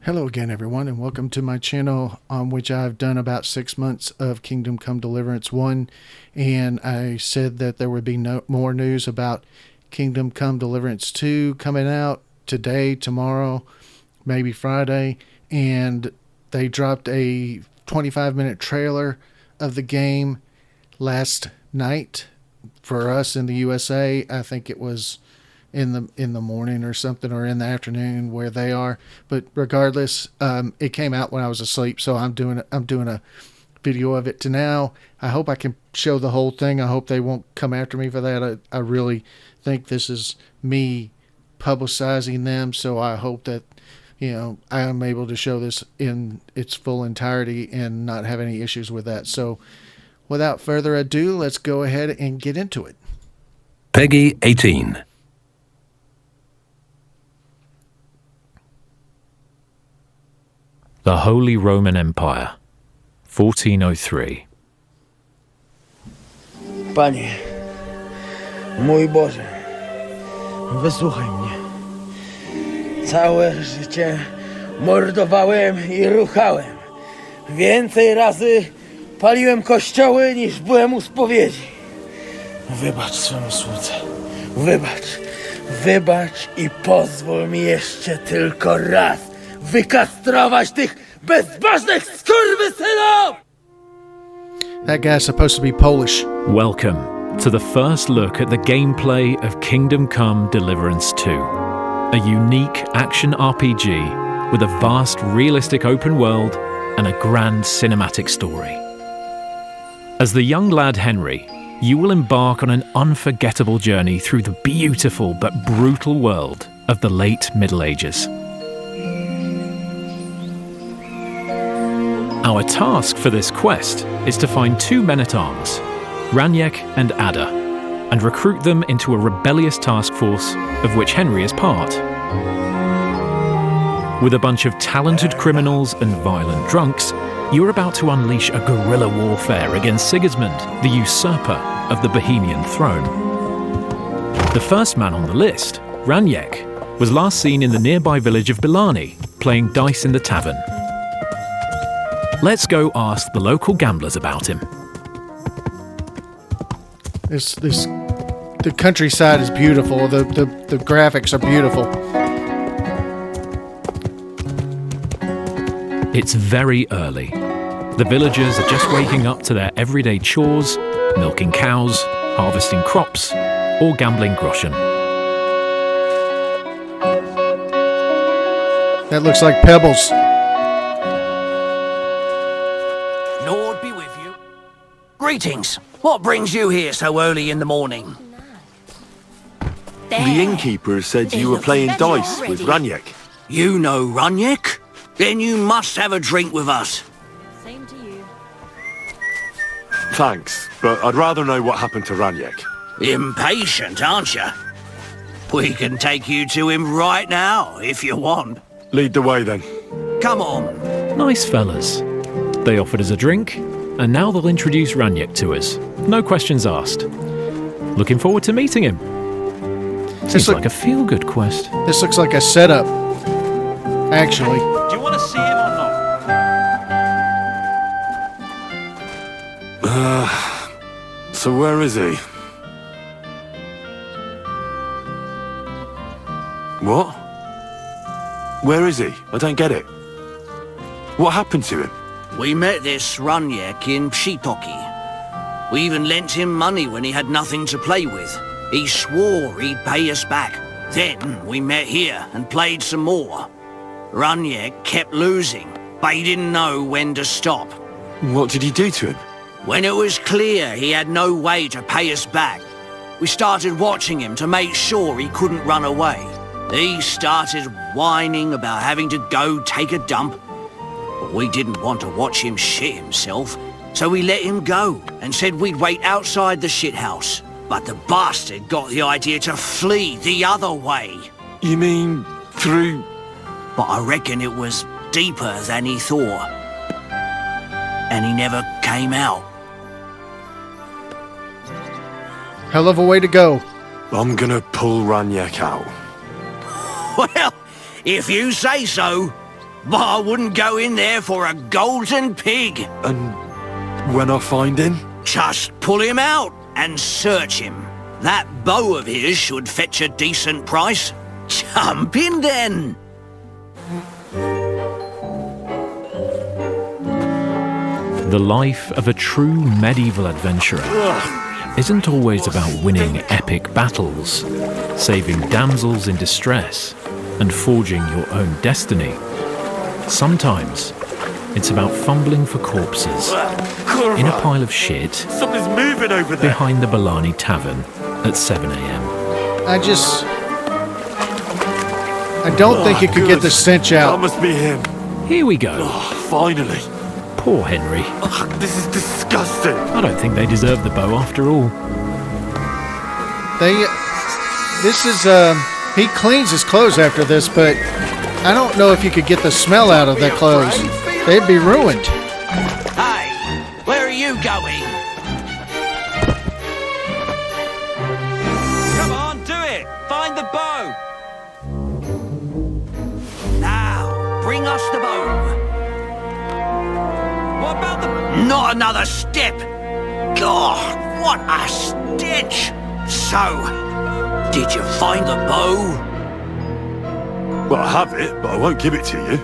Hello again, everyone, and welcome to my channel, on which I've done about 6 months of Kingdom Come Deliverance 1, and I said that there would be more news about Kingdom Come Deliverance 2 coming out today, tomorrow, maybe Friday, and they dropped a 25-minute trailer of the game last night for us in the USA. I think it was in the morning or something, or in the afternoon where they are. But regardless, it came out when I was asleep, so I'm doing a video of it to now. I hope I can show the whole thing. I hope they won't come after me for that. I really think this is me publicizing them, so I hope that I am able to show this in its full entirety and not have any issues with that. So without further ado, let's go ahead and get into it. Peggy 18. The Holy Roman Empire, 1403. Panie, mój Boże, wysłuchaj mnie. Całe życie mordowałem i ruchałem. Więcej razy paliłem kościoły, niż byłem u spowiedzi. Wybacz swemu słudze. Wybacz i pozwól mi jeszcze tylko raz wykastrować tych bezbożnych skurwysynów! That guy's supposed to be Polish. Welcome to the first look at the gameplay of Kingdom Come Deliverance 2, a unique action RPG with a vast realistic open world and a grand cinematic story. As the young lad Henry, you will embark on an unforgettable journey through the beautiful but brutal world of the late Middle Ages. Our task for this quest is to find two men-at-arms, Raniek and Ada, and recruit them into a rebellious task force of which Henry is part. With a bunch of talented criminals and violent drunks, you're about to unleash a guerrilla warfare against Sigismund, the usurper of the Bohemian throne. The first man on the list, Raniek, was last seen in the nearby village of Bilani, playing dice in the tavern. Let's go ask the local gamblers about him. The countryside is beautiful. The graphics are beautiful. It's very early. The villagers are just waking up to their everyday chores, milking cows, harvesting crops, or gambling groschen. That looks like pebbles. Lord be with you. Greetings. What brings you here so early in the morning? The innkeeper said you were playing dice with Raniek. You know Raniek? Then you must have a drink with us. Same to you. Thanks, but I'd rather know what happened to Raniek. Impatient, aren't you? We can take you to him right now, if you want. Lead the way then. Come on. Nice fellas. They offered us a drink, and now they'll introduce Raniek to us. No questions asked. Looking forward to meeting him. Seems like a feel-good quest. This looks like a setup, actually. Do you want to see him or not? So where is he? What? Where is he? I don't get it. What happened to him? We met this Raniek in Pshitoki. We even lent him money when he had nothing to play with. He swore he'd pay us back. Then we met here and played some more. Raniek kept losing, but he didn't know when to stop. What did he do to him? When it was clear he had no way to pay us back, we started watching him to make sure he couldn't run away. He started whining about having to go take a dump. But we didn't want to watch him shit himself, so we let him go and said we'd wait outside the shithouse. But the bastard got the idea to flee the other way. You mean through... But I reckon it was deeper than he thought. And he never came out. Hell of a way to go. I'm gonna pull Raniek out. Well, if you say so. but I wouldn't go in there for a golden pig. And when I find him? Just pull him out and search him. That bow of his should fetch a decent price. Jump in then. The life of a true medieval adventurer isn't always about winning epic battles, saving damsels in distress, and forging your own destiny. Sometimes it's about fumbling for corpses in a pile of shit Something's moving over there. behind the Blarney Tavern at 7 a.m. I don't think you could get the stench That out. must be him. Here we go. Finally. Poor Henry. This is disgusting. I don't think they deserve the bow after all. He cleans his clothes after this, but I don't know if you could get the smell out of the clothes. They'd be ruined. Hey, where are you going? Come on, do it! Find the bow! Now, bring us the bow. What about the... Not another step. God, what a stench. So, did you find the bow? Well, I have it, but I won't give it to you.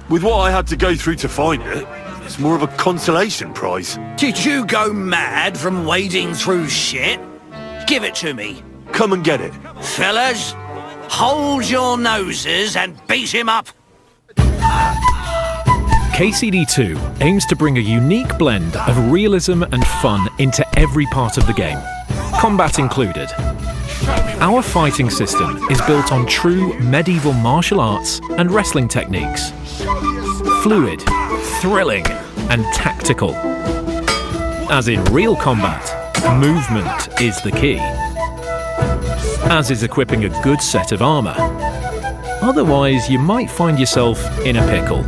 With what I had to go through to find it, it's more of a consolation prize. Did you go mad from wading through shit? Give it to me. Come and get it. Fellas, hold your noses and beat him up. KCD2 aims to bring a unique blend of realism and fun into every part of the game, combat included. Our fighting system is built on true medieval martial arts and wrestling techniques. Fluid, thrilling, and tactical. As in real combat, movement is the key. As is equipping a good set of armor. Otherwise, you might find yourself in a pickle.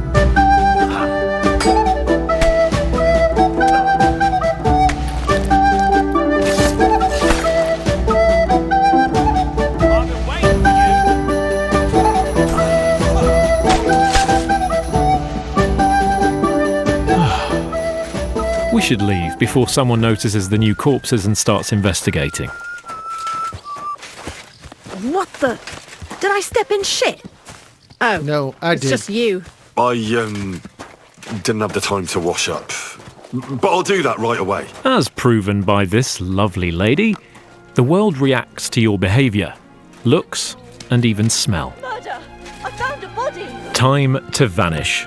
We should leave before someone notices the new corpses and starts investigating. What the? Did I step in shit? Oh. No, I it's did. just you. I, didn't have the time to wash up. But I'll do that right away. As proven by this lovely lady, the world reacts to your behaviour, looks, and even smell. Murder! I found a body! Time to vanish.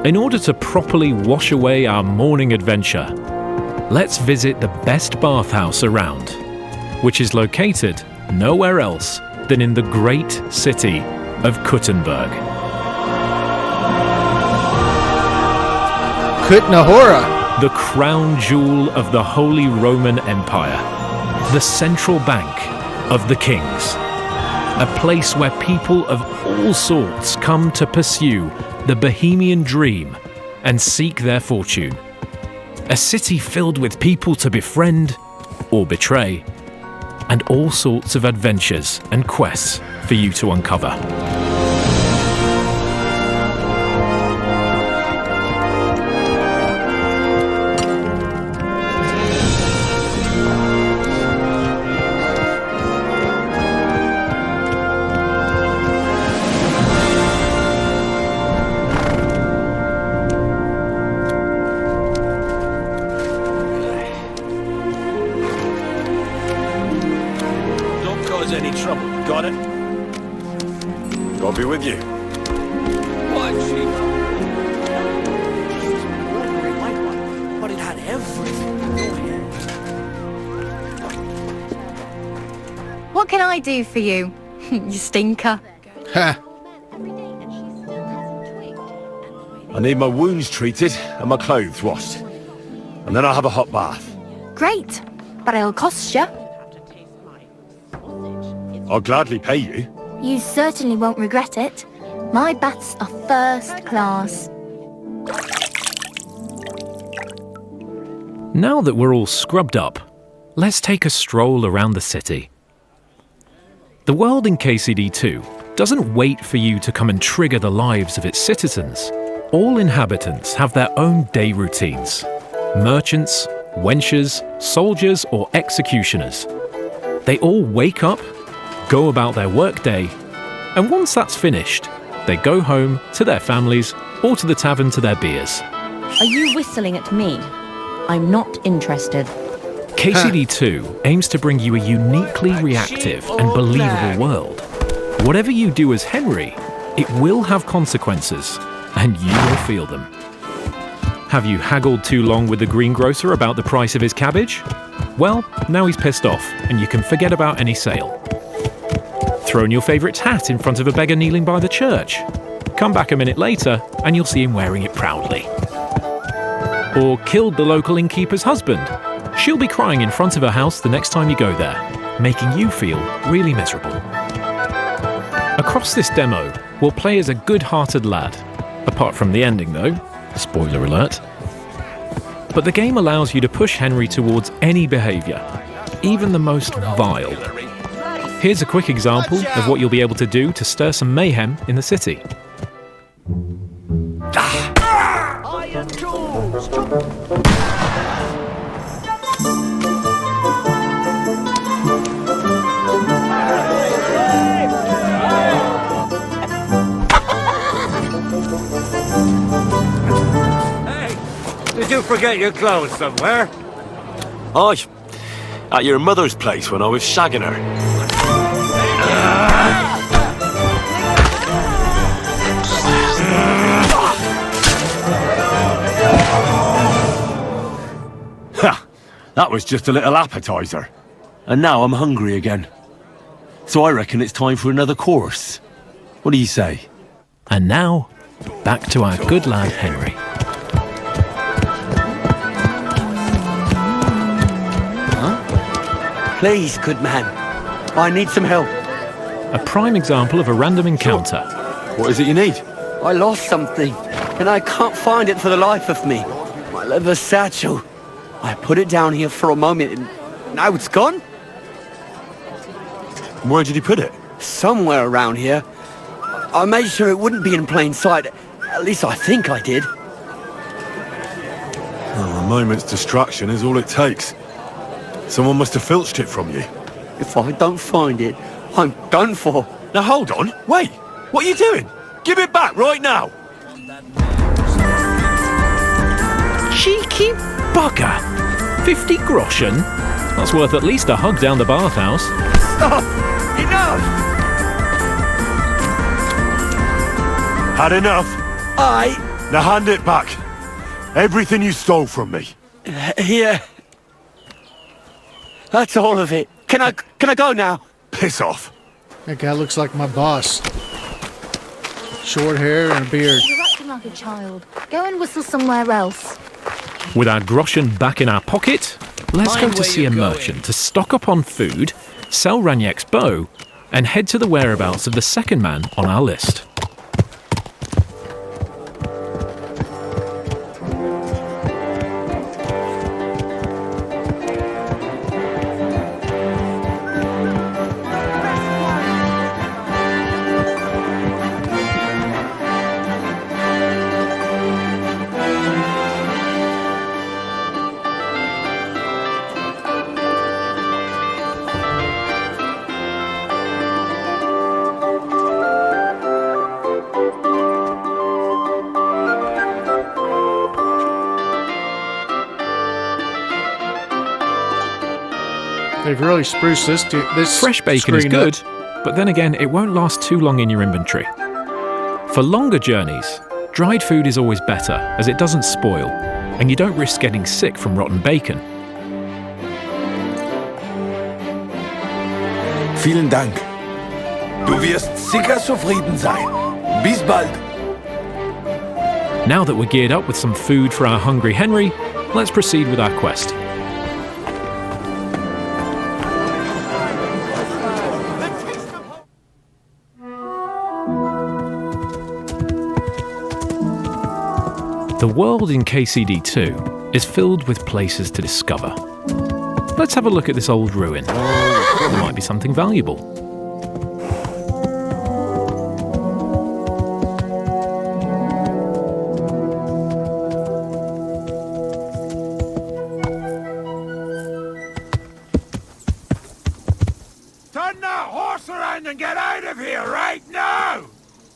In order to properly wash away our morning adventure, let's visit the best bathhouse around, which is located nowhere else than in the great city of Kuttenberg. Kutnahora. The crown jewel of the Holy Roman Empire, the central bank of the kings, a place where people of all sorts come to pursue the Bohemian dream and seek their fortune. A city filled with people to befriend or betray, and all sorts of adventures and quests for you to uncover. Any trouble? Got it? I'll be with you. What, Chief? But it had everything. What can I do for you, you stinker? Ha. I need my wounds treated and my clothes washed. And then I'll have a hot bath. Great, but it'll cost you. I'll gladly pay you. You certainly won't regret it. My baths are first class. Now that we're all scrubbed up, let's take a stroll around the city. The world in KCD2 doesn't wait for you to come and trigger the lives of its citizens. All inhabitants have their own day routines. Merchants, wenchers, soldiers or executioners. They all wake up, go about their workday, and once that's finished, they go home to their families or to the tavern to their beers. Are you whistling at me? I'm not interested. KCD2 aims to bring you a uniquely reactive and believable world. Whatever you do as Henry, it will have consequences, and you will feel them. Have you haggled too long with the greengrocer about the price of his cabbage? Well, now he's pissed off, and you can forget about any sale. Thrown your favourite hat in front of a beggar kneeling by the church? Come back a minute later, and you'll see him wearing it proudly. Or killed the local innkeeper's husband? She'll be crying in front of her house the next time you go there, making you feel really miserable. Across this demo, we'll play as a good-hearted lad. Apart from the ending though, spoiler alert. But the game allows you to push Henry towards any behaviour, even the most vile. Here's a quick example of what you'll be able to do to stir some mayhem in the city. Did you forget your clothes somewhere? Aye. At your mother's place when I was shagging her. Ha! That was just a little appetizer. And now I'm hungry again. So I reckon it's time for another course. What do you say? And now, back to our good lad Henry. Please, good man. I need some help. A prime example of a random encounter. What is it you need? I lost something, and I can't find it for the life of me. My leather satchel. I put it down here for a moment, and now it's gone? Where did you put it? Somewhere around here. I made sure it wouldn't be in plain sight. At least I think I did. Oh, a moment's distraction is all it takes. Someone must have filched it from you. If I don't find it, I'm done for. Now hold on, wait. What are you doing? Give it back right now. Cheeky bugger! 50 groschen? That's worth at least a hug down the bathhouse. Stop! Enough! Had enough? I... Now hand it back. Everything you stole from me. Here. That's all of it. Can I go now? Piss off. That guy looks like my boss. Short hair and a beard. You're acting like a child. Go and whistle somewhere else. With our groschen back in our pocket, let's go Mind to where see a you're merchant to stock up on food, sell Raniak's bow, and head to the whereabouts of the second man on our list. They've really spruced this Fresh bacon is screen good, up. but then again, it won't last too long in your inventory. For longer journeys, dried food is always better, as it doesn't spoil, and you don't risk getting sick from rotten bacon. Vielen Dank. Du wirst sicher zufrieden sein. Bis bald. Now that we're geared up with some food for our hungry Henry, let's proceed with our quest. The world in KCD2 is filled with places to discover. Let's have a look at this old ruin. There might be something valuable.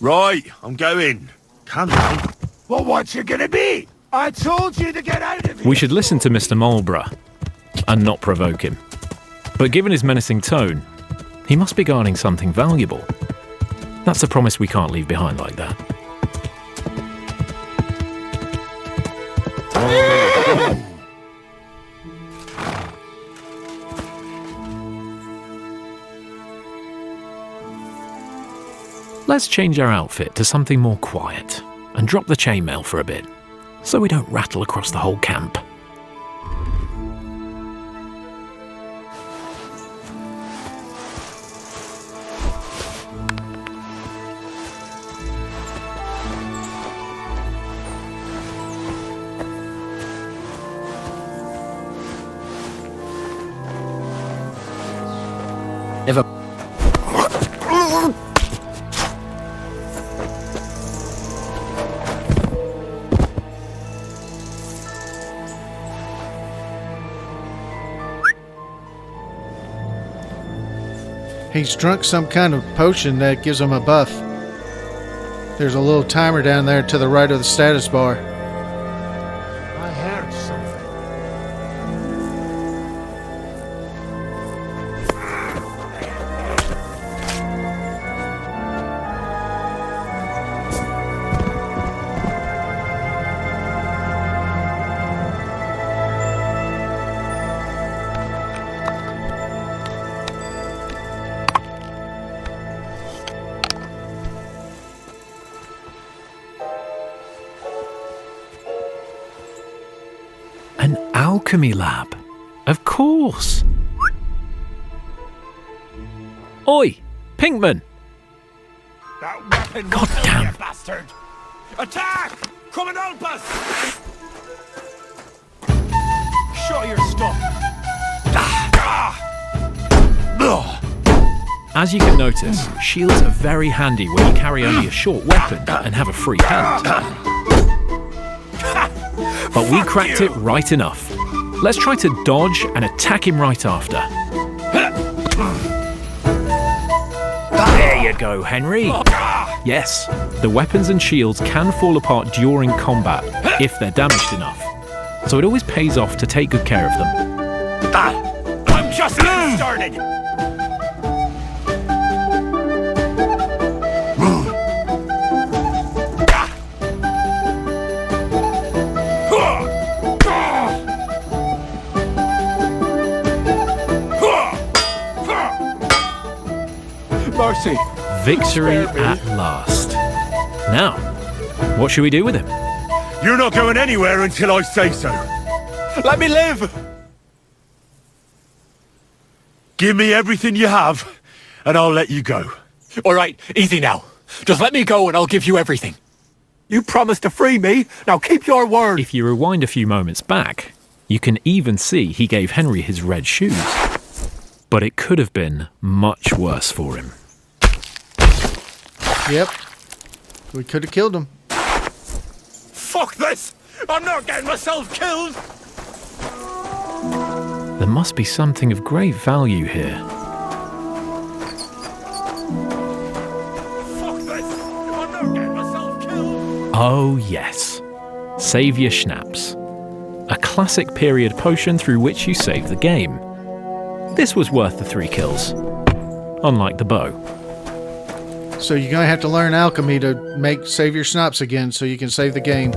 Right, I'm going. Calm down. Well, what's it gonna be? I told you to get out of here. We should listen to Mr. Marlborough and not provoke him. But given his menacing tone, he must be guarding something valuable. That's a promise we can't leave behind like that. Let's change our outfit to something more quiet and drop the chainmail for a bit, so we don't rattle across the whole camp. He's drunk some kind of potion that gives him a buff. There's a little timer down there to the right of the status bar. I heard something. An alchemy lab. Of course. Oi, Pinkman. That weapon God will kill damn. you, bastard! Attack! Come and help us! Show your stuff. As you can notice, shields are very handy when you carry only a short weapon and have a free hand. But we cracked it right enough. Let's try to dodge and attack him right after. There you go, Henry. Yes, the weapons and shields can fall apart during combat if they're damaged enough. So it always pays off to take good care of them. I'm just getting started! Mercy. Victory at last. Now, what should we do with him? You're not going anywhere until I say so. Let me live! Give me everything you have, and I'll let you go. All right, easy now. Just let me go and I'll give you everything. You promised to free me, now keep your word. If you rewind a few moments back, you can even see he gave Henry his red shoes. But it could have been much worse for him. Yep. We could have killed him. Fuck this! I'm not getting myself killed! There must be something of great value here. Fuck this! I'm not getting myself killed! Oh yes, Saviour Schnapps. A classic period potion through which you save the game. This was worth the 3 kills, unlike the bow. So you're going to have to learn alchemy to make Savior Schnapps again so you can save the game.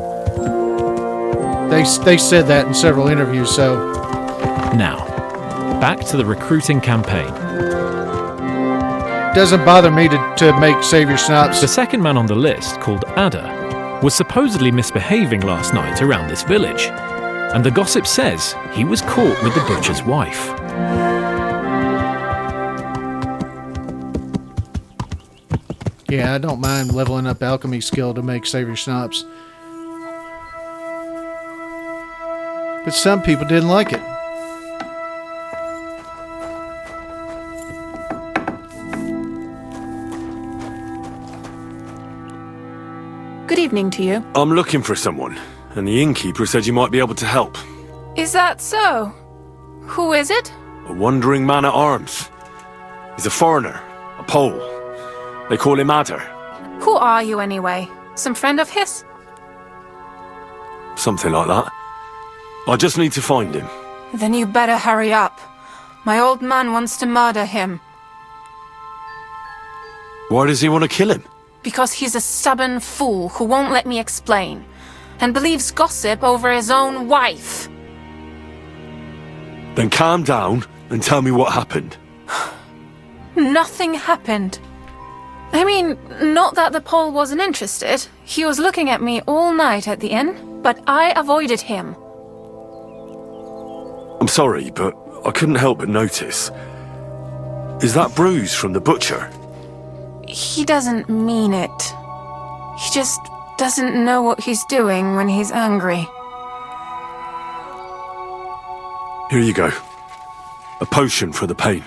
They said that in several interviews, so... Now, back to the recruiting campaign. Doesn't bother me to make Savior Schnapps. The second man on the list, called Ada, was supposedly misbehaving last night around this village, and the gossip says he was caught with the butcher's wife. Yeah, I don't mind leveling up alchemy skill to make Savior Schnapps. But some people didn't like it. Good evening to you. I'm looking for someone, and the innkeeper said you might be able to help. Is that so? Who is it? A wandering man at arms. He's a foreigner, a Pole. They call him Adder. Who are you anyway? Some friend of his? Something like that. I just need to find him. Then you better hurry up. My old man wants to murder him. Why does he want to kill him? Because he's a stubborn fool who won't let me explain. And believes gossip over his own wife. Then calm down and tell me what happened. Nothing happened. I mean, not that the Pole wasn't interested. He was looking at me all night at the inn, but I avoided him. I'm sorry, but I couldn't help but notice. Is that bruise from the butcher? He doesn't mean it. He just doesn't know what he's doing when he's angry. Here you go. A potion for the pain.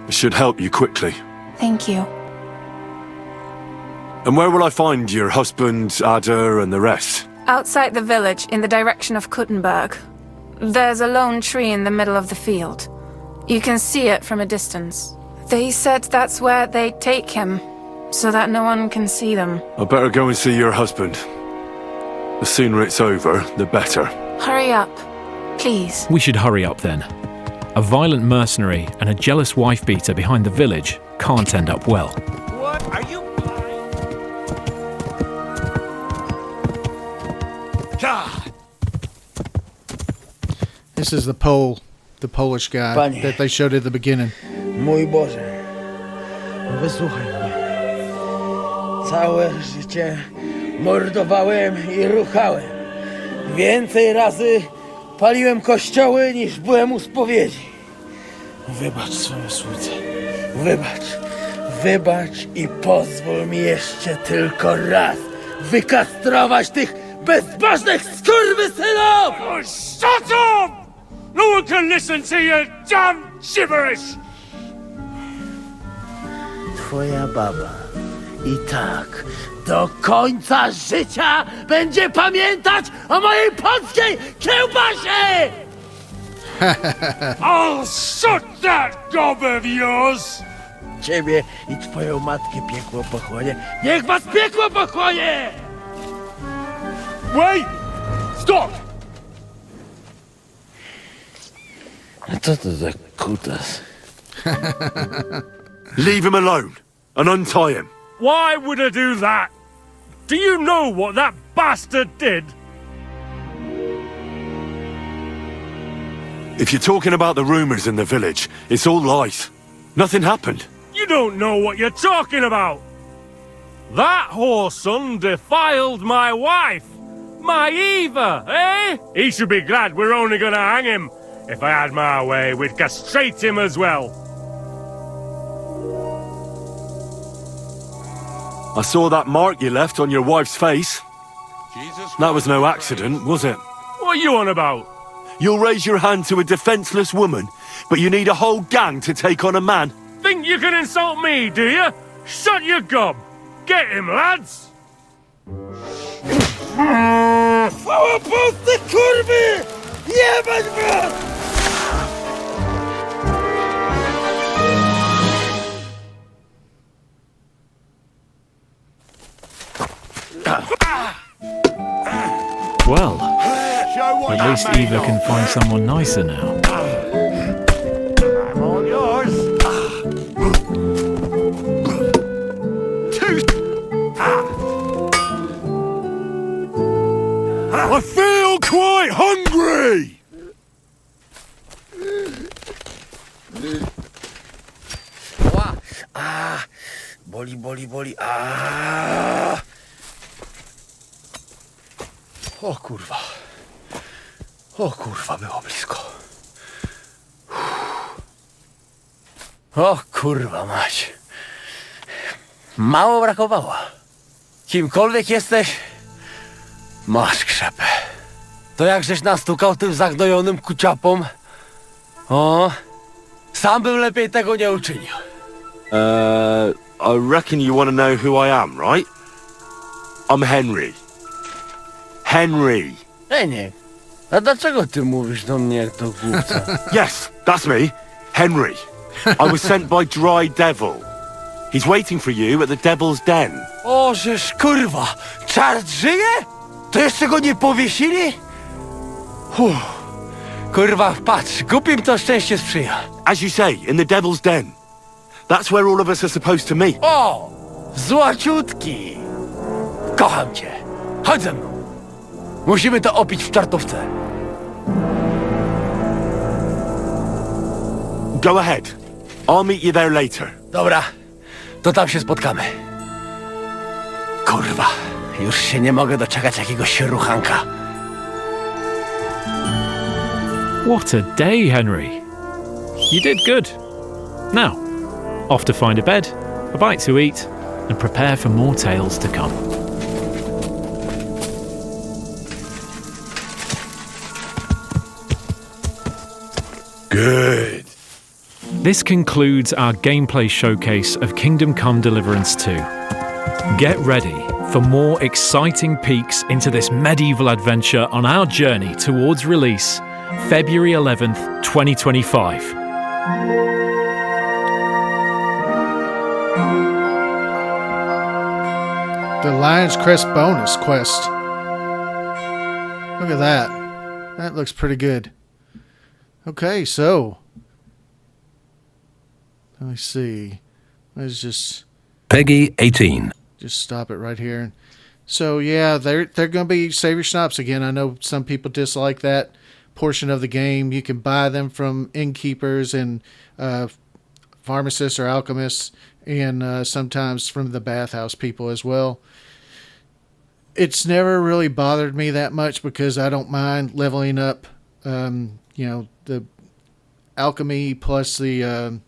It should help you quickly. Thank you. And where will I find your husband, Ada, and the rest? Outside the village, in the direction of Kuttenberg. There's a lone tree in the middle of the field. You can see it from a distance. They said that's where they'd take him, so that no one can see them. I better go and see your husband. The sooner it's over, the better. Hurry up, please. We should hurry up then. A violent mercenary and a jealous wife-beater behind the village can't end up well. What? Are you blind? God! This is the Polish guy Panie. that they showed at the beginning. Mój Boże, wysłuchaj mnie. Całe życie mordowałem i ruchałem. Więcej razy paliłem kościoły niż byłem u spowiedzi. Wybacz swoje słudze. Wybacz i pozwól mi jeszcze tylko raz wykastrować tych bezbożnych skurwysynów! Oh, shut up! No one can listen to your damn gibberish! Twoja baba i tak do końca życia będzie pamiętać o mojej polskiej kiełbasie! I'll shut that gob of yours! Ciebie i twoją matkę piekło pochłonie. Niech was piekło pochłonie! Wait! Stop! A co to za kutas? Leave him alone and untie him. Why would I do that? Do you know what that bastard did? If you're talking about the rumors in the village, it's all lies. Nothing happened. You don't know what you're talking about. That whoreson defiled my wife. My Eva, eh? He should be glad we're only gonna hang him. If I had my way, we'd castrate him as well. I saw that mark you left on your wife's face. That was no accident, was it? What are you on about? You'll raise your hand to a defenseless woman, but you need a whole gang to take on a man. Think you can insult me, do you? Shut your gob. Get him, lads. Chwała Polsce, kurwy! Jebać was! Well, at least Eva can find someone nicer now. I'm all yours. I feel quite hungry! Boli. O kurwa, było blisko. O kurwa mać. Mało brakowało. Kimkolwiek jesteś, masz krzepę. To jakżeś nastukał tym zagnojonym kuciapom? O, sam bym lepiej tego nie uczynił. I reckon you want to know who I am, right? I'm Henry. Henry. Nie. A dlaczego ty mówisz do mnie jak do głupca? Yes, that's me. Henry. I was sent by Dry Devil. He's waiting for you at the Devil's Den. O, żeż kurwa! Czart żyje? To jeszcze go nie powiesili? Kurwa, patrz, głupim to szczęście sprzyja. As you say, in the Devil's Den. That's where all of us are supposed to meet. O! Złaciutki! Kocham cię. Chodź ze mną. Musimy to opić w czartówce. Go ahead. I'll meet you there later. Dobra, to tam się spotkamy. Kurwa, już się nie mogę doczekać jakiegoś ruchanka. What a day, Henry. You did good. Now, off to find a bed, a bite to eat, and prepare for more tales to come. Good. This concludes our gameplay showcase of Kingdom Come Deliverance 2. Get ready for more exciting peeks into this medieval adventure on our journey towards release, February 11th, 2025. The Lion's Crest bonus quest. Look at that. That looks pretty good. Okay, so let me see. Let's just Peggy 18. Just stop it right here. So yeah, they're going to be save your schnapps again. I know some people dislike that portion of the game. You can buy them from innkeepers and pharmacists or alchemists, and sometimes from the bathhouse people as well. It's never really bothered me that much because I don't mind leveling up. The alchemy plus the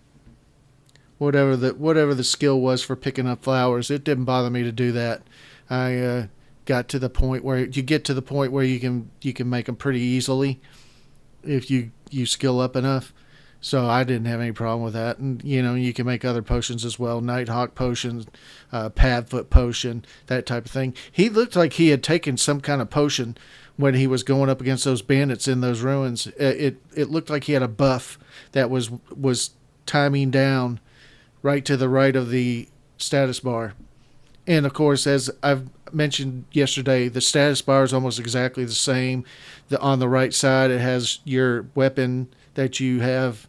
whatever the skill was for picking up flowers. It didn't bother me to do that. I got to the point where you get to the point where you can make them pretty easily if you skill up enough. So I didn't have any problem with that. And you can make other potions as well, Nighthawk potions, Padfoot potion, that type of thing. He looked like he had taken some kind of potion when he was going up against those bandits in those ruins. It looked like he had a buff that was timing down right to the right of the status bar. And of course, as I've mentioned yesterday, the status bar is almost exactly the same. On the right side, it has your weapon that you have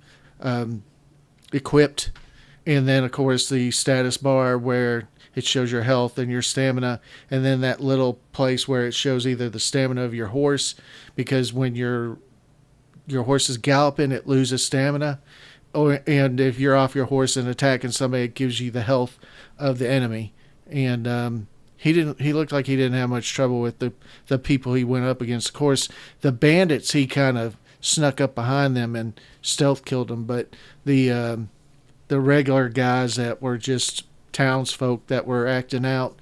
equipped, and then of course the status bar where it shows your health and your stamina, and then that little place where it shows either the stamina of your horse, because when your horse is galloping, it loses stamina, and if you're off your horse and attacking somebody, it gives you the health of the enemy. And he looked like he didn't have much trouble with the people he went up against. Of course, the bandits, he kind of snuck up behind them and stealth killed them, but the regular guys that were just townsfolk that were acting out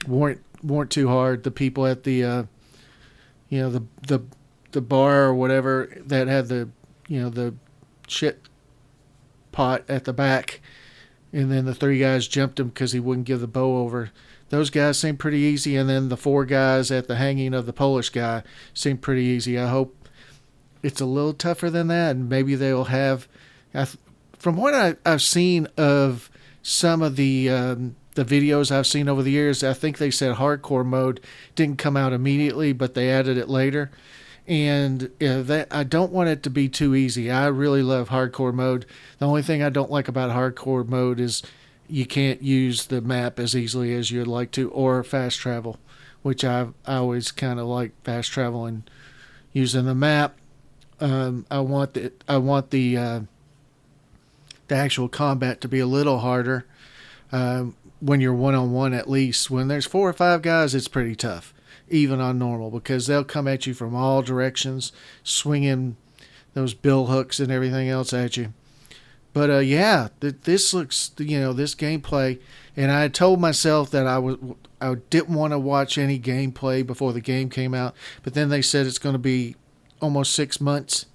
weren't too hard. The people at the the bar or whatever that had the shit pot at the back, and then the three guys jumped him because he wouldn't give the bow over. Those guys seemed pretty easy, and then the four guys at the hanging of the Polish guy seemed pretty easy. I hope it's a little tougher than that, and maybe they'll have. From what I've seen of some of the videos I've seen over the years, I think they said hardcore mode didn't come out immediately, but they added it later. And I don't want it to be too easy. I really love hardcore mode. The only thing I don't like about hardcore mode is you can't use the map as easily as you'd like to, or fast travel, which I always kind of like fast travel and using the map. I want the actual combat to be a little harder when you're one-on-one at least. When there's 4 or 5 guys, it's pretty tough, even on normal, because they'll come at you from all directions, swinging those bill hooks and everything else at you. But this looks, this gameplay, and I had told myself that I didn't want to watch any gameplay before the game came out, but then they said it's going to be almost 6 months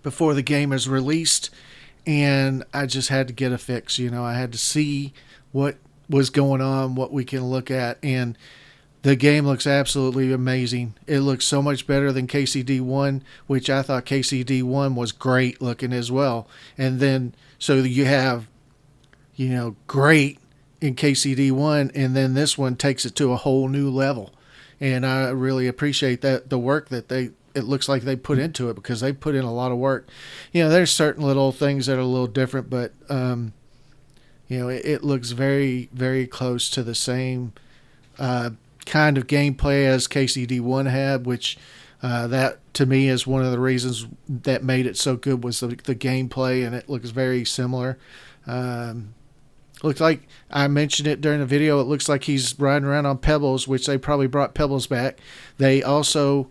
before the game is released, and I just had to get a fix. I had to see what was going on, what we can look at, and the game looks absolutely amazing. It looks so much better than KCD1, which I thought KCD1 was great looking as well. And then, so you have great in KCD1, and then this one takes it to a whole new level. And I really appreciate that, the work that it looks like they put into it, because they put in a lot of work. There's certain little things that are a little different, but it looks very, very close to the same kind of gameplay as KCD1 had, which that to me is one of the reasons that made it so good, was the gameplay, and it looks very similar. Looks like, I mentioned it during the video, it looks like he's riding around on pebbles, which they probably brought pebbles back. They also,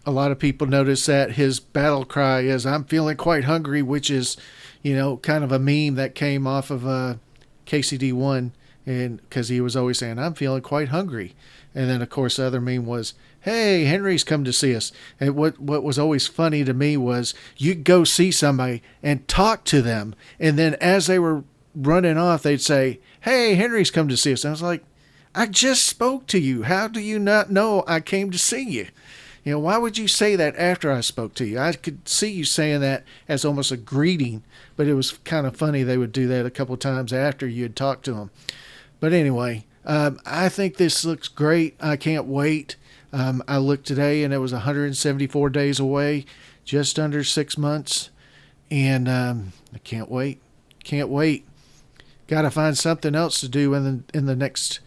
a lot of people notice that his battle cry is, "I'm feeling quite hungry," which is, kind of a meme that came off of KCD1, and because he was always saying, "I'm feeling quite hungry." And then, of course, the other meme was, "Hey, Henry's come to see us." And what was always funny to me was, you'd go see somebody and talk to them, and then as they were running off, they'd say, "Hey, Henry's come to see us." And I was like, I just spoke to you. How do you not know I came to see you? Why would you say that after I spoke to you? I could see you saying that as almost a greeting, but it was kind of funny they would do that a couple times after you had talked to them. But anyway, I think this looks great. I can't wait. I looked today, and it was 174 days away, just under 6 months. And I can't wait. Can't wait. Got to find something else to do in the next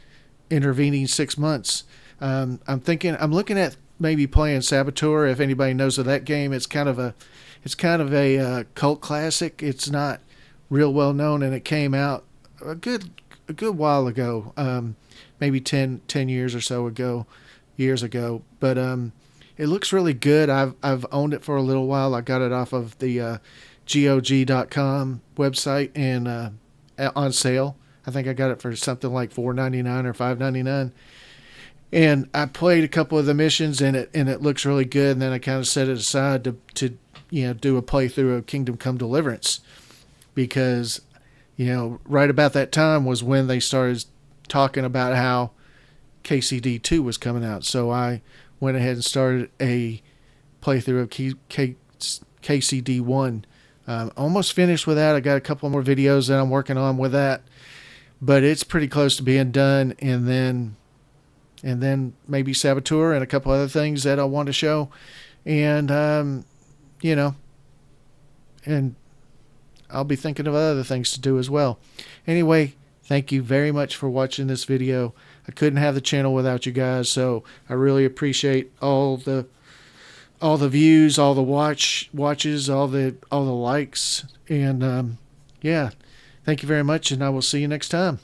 intervening 6 months. I'm looking at maybe playing Saboteur. If anybody knows of that game, it's kind of a cult classic. It's not real well known, and it came out a good while ago, maybe 10 years or so ago, But it looks really good. I've owned it for a little while. I got it off of the GOG.com website, and on sale. I think I got it for something like $4.99 or $5.99. And I played a couple of the missions, and it looks really good. And then I kind of set it aside to do a playthrough of Kingdom Come Deliverance, because right about that time was when they started talking about how KCD 2 was coming out. So I went ahead and started a playthrough of KCD 1. Almost finished with that. I got a couple more videos that I'm working on with that, but it's pretty close to being done. And then maybe Saboteur and a couple other things that I want to show. And, and I'll be thinking of other things to do as well. Anyway, thank you very much for watching this video. I couldn't have the channel without you guys, so I really appreciate all the views, all the watches, all the likes, and yeah, thank you very much, and I will see you next time.